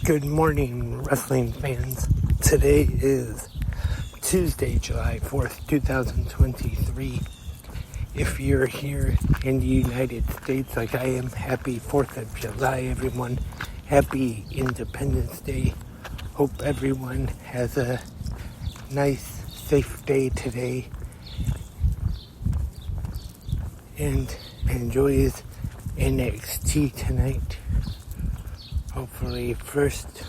Good morning, wrestling fans. Today is Tuesday, July 4th, 2023. If you're here in the United States like I am, happy 4th of July, everyone. Happy Independence Day. Hope everyone has a nice, safe day today and enjoys NXT tonight. Hopefully first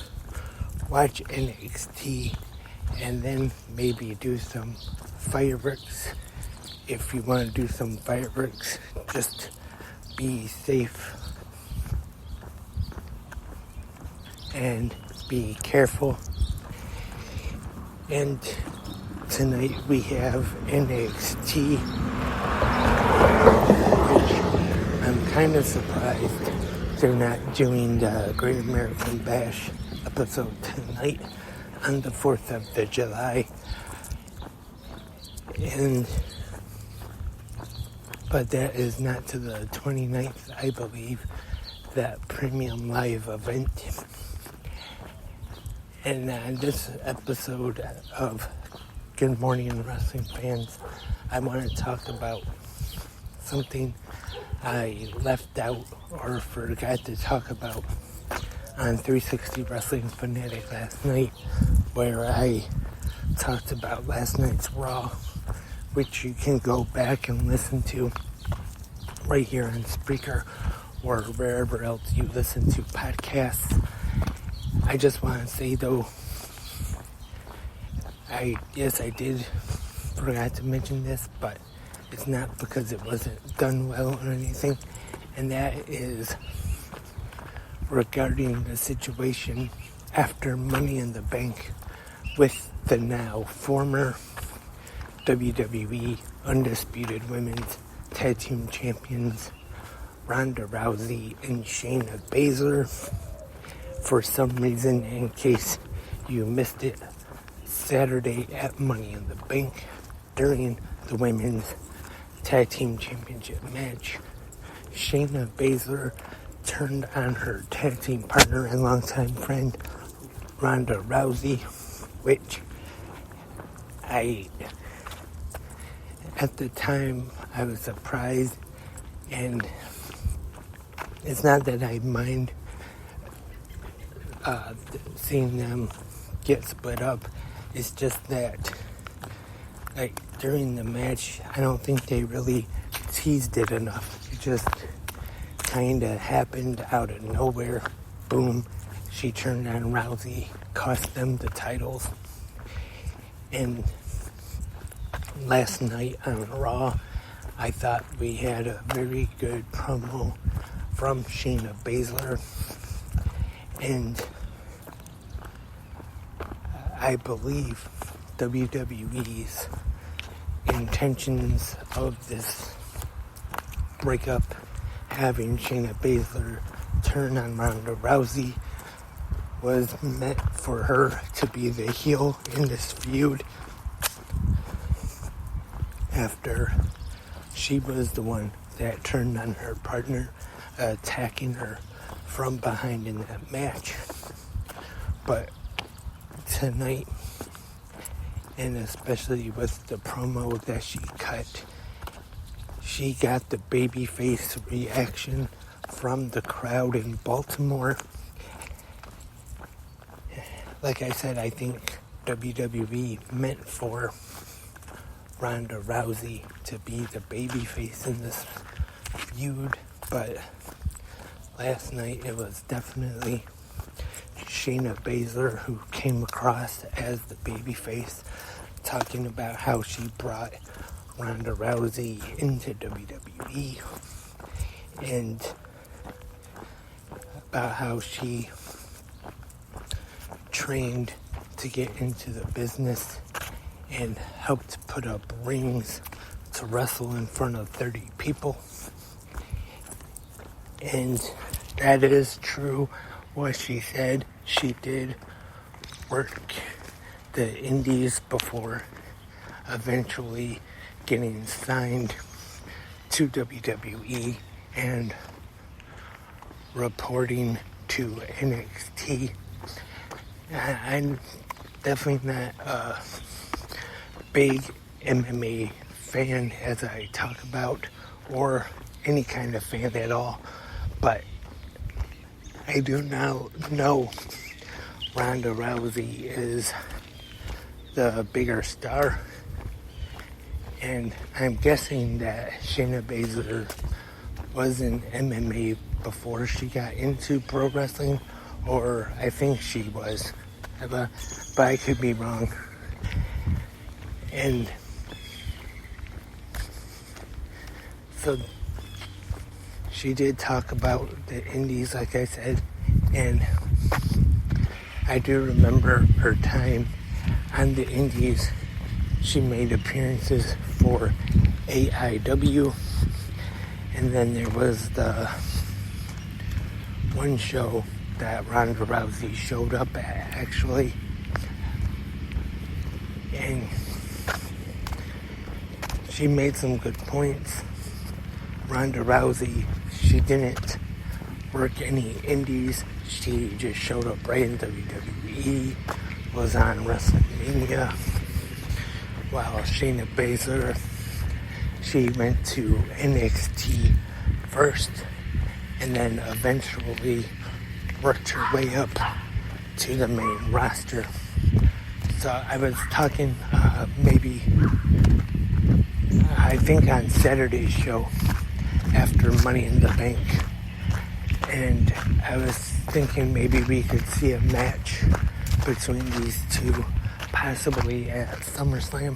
watch NXT and then maybe do some fireworks. If you want to do some fireworks, just be safe and be careful. And tonight we have NXT, which I'm kind of surprised they're not doing the Great American Bash episode tonight on the 4th of July. But that is not to the 29th, I believe, that premium live event. And on this episode of Good Morning Wrestling Fans, I want to talk about something I left out or forgot to talk about on 360 Wrestling Fanatic last night, where I talked about last night's Raw, which you can go back and listen to right here on Spreaker or wherever else you listen to podcasts. I just want to say though, I did forgot to mention this, but it's not because it wasn't done well or anything, and that is regarding the situation after Money in the Bank with the now former WWE Undisputed Women's Tag Team Champions Ronda Rousey and Shayna Baszler. For some reason, in case you missed it, Saturday at Money in the Bank during the Women's Tag Team Championship match, Shayna Baszler turned on her tag team partner and longtime friend Ronda Rousey, which at the time I was surprised, and it's not that I mind seeing them get split up. It's just that, like, during the match, I don't think they really teased it enough. It just kind of happened out of nowhere. Boom, she turned on Rousey, cost them the titles. And last night on Raw, I thought we had a very good promo from Shayna Baszler. And I believe WWE's intentions of this breakup, having Shayna Baszler turn on Ronda Rousey, was meant for her to be the heel in this feud, after she was the one that turned on her partner, attacking her from behind in that match. But tonight, and especially with the promo that she cut, she got the babyface reaction from the crowd in Baltimore. Like I said, I think WWE meant for Ronda Rousey to be the babyface in this feud, but last night it was definitely Shayna Baszler who came across as the babyface, talking about how she brought Ronda Rousey into WWE and about how she trained to get into the business and helped put up rings to wrestle in front of 30 people. And that is true what she said. She did work the indies before eventually getting signed to WWE and reporting to NXT I'm definitely not a big MMA fan as I talk about, or any kind of fan at all, but I do now know Ronda Rousey is the bigger star, and I'm guessing that Shayna Baszler was in MMA before she got into pro wrestling, or I think she was, but I could be wrong. And so she did talk about the indies, like I said, and I do remember her time on the indies. She made appearances for AIW, and then there was the one show that Ronda Rousey showed up at, actually, and she made some good points. Ronda Rousey, she didn't work any indies. She just showed up right in WWE, was on WrestleMania, while Shayna Baszler, she went to NXT first, and then eventually worked her way up to the main roster. So I was talking maybe, I think on Saturday's show after Money in the Bank, and I was thinking maybe we could see a match between these two, possibly at SummerSlam.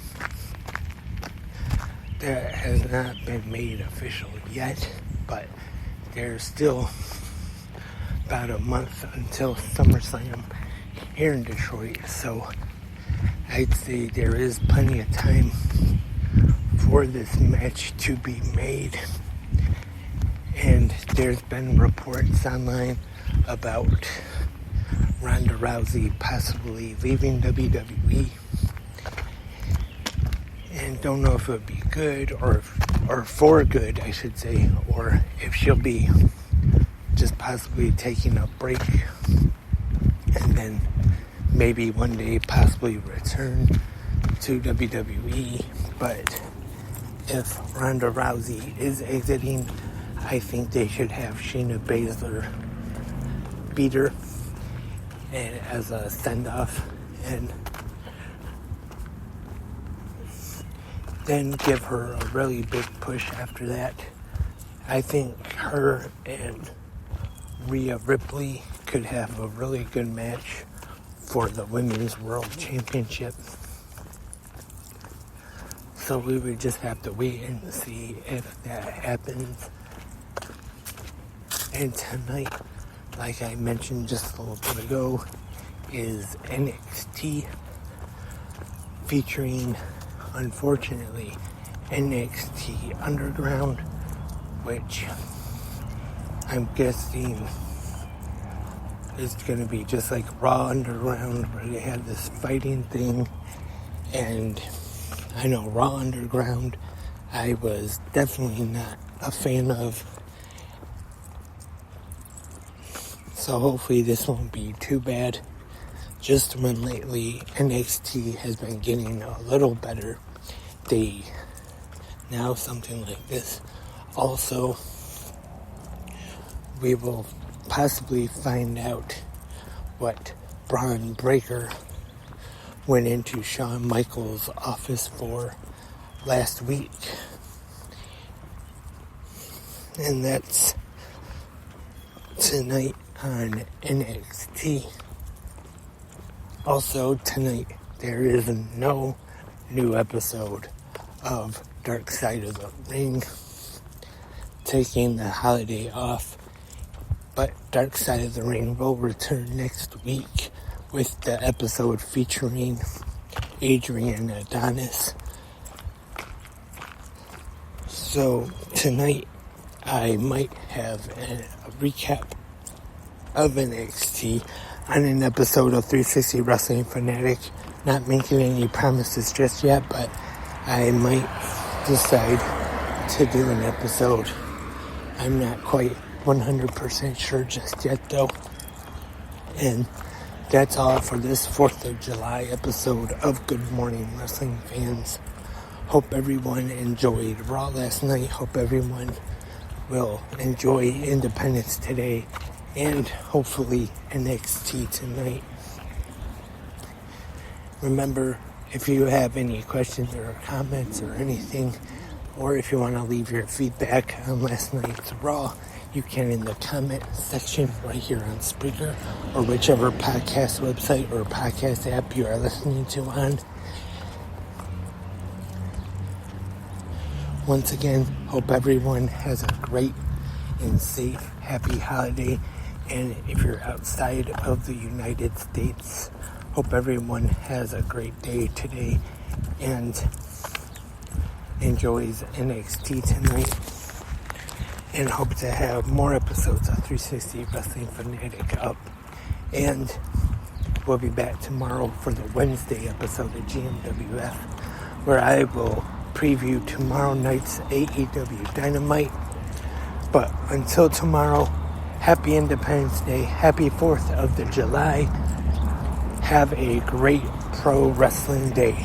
That has not been made official yet, but there's still about a month until SummerSlam here in Detroit, so I'd say there is plenty of time for this match to be made. And there's been reports online about Ronda Rousey possibly leaving WWE, and don't know if it would be good or for good, I should say, or if she'll be just possibly taking a break and then maybe one day possibly return to WWE. But if Ronda Rousey is exiting, I think they should have Shayna Baszler beat her and as a send-off, and then give her a really big push after that. I think her and Rhea Ripley could have a really good match for the Women's World Championship. So we would just have to wait and see if that happens. And tonight, like I mentioned just a little bit ago, is NXT, featuring, unfortunately, NXT Underground, which I'm guessing is going to be just like Raw Underground, where they had this fighting thing. And I know Raw Underground, I was definitely not a fan of. So hopefully this won't be too bad. Just when lately NXT has been getting a little better, now something like this. Also, we will possibly find out what Braun Breaker went into Shawn Michaels' office for last week. And that's tonight on NXT. Also tonight, there is no new episode of Dark Side of the Ring, taking the holiday off, but Dark Side of the Ring will return next week with the episode featuring Adrian Adonis. So tonight I might have a recap of NXT on an episode of 360 Wrestling Fanatic. Not making any promises just yet, but I might decide to do an episode. I'm not quite 100% sure just yet though. And that's all for this 4th of July episode of Good Morning Wrestling Fans. Hope everyone enjoyed Raw last night. Hope everyone will enjoy Independence today and hopefully NXT tonight. Remember, if you have any questions or comments or anything, or if you want to leave your feedback on last night's Raw, you can in the comment section right here on Spreaker or whichever podcast website or podcast app you are listening to on. Once again, hope everyone has a great and safe, happy holiday. And if you're outside of the United States, hope everyone has a great day today and enjoys NXT tonight. And hope to have more episodes of 360 Wrestling Fanatic up. And we'll be back tomorrow for the Wednesday episode of GMWF, where I will preview tomorrow night's AEW Dynamite. But until tomorrow, happy Independence Day, happy 4th of July. Have a great pro wrestling day.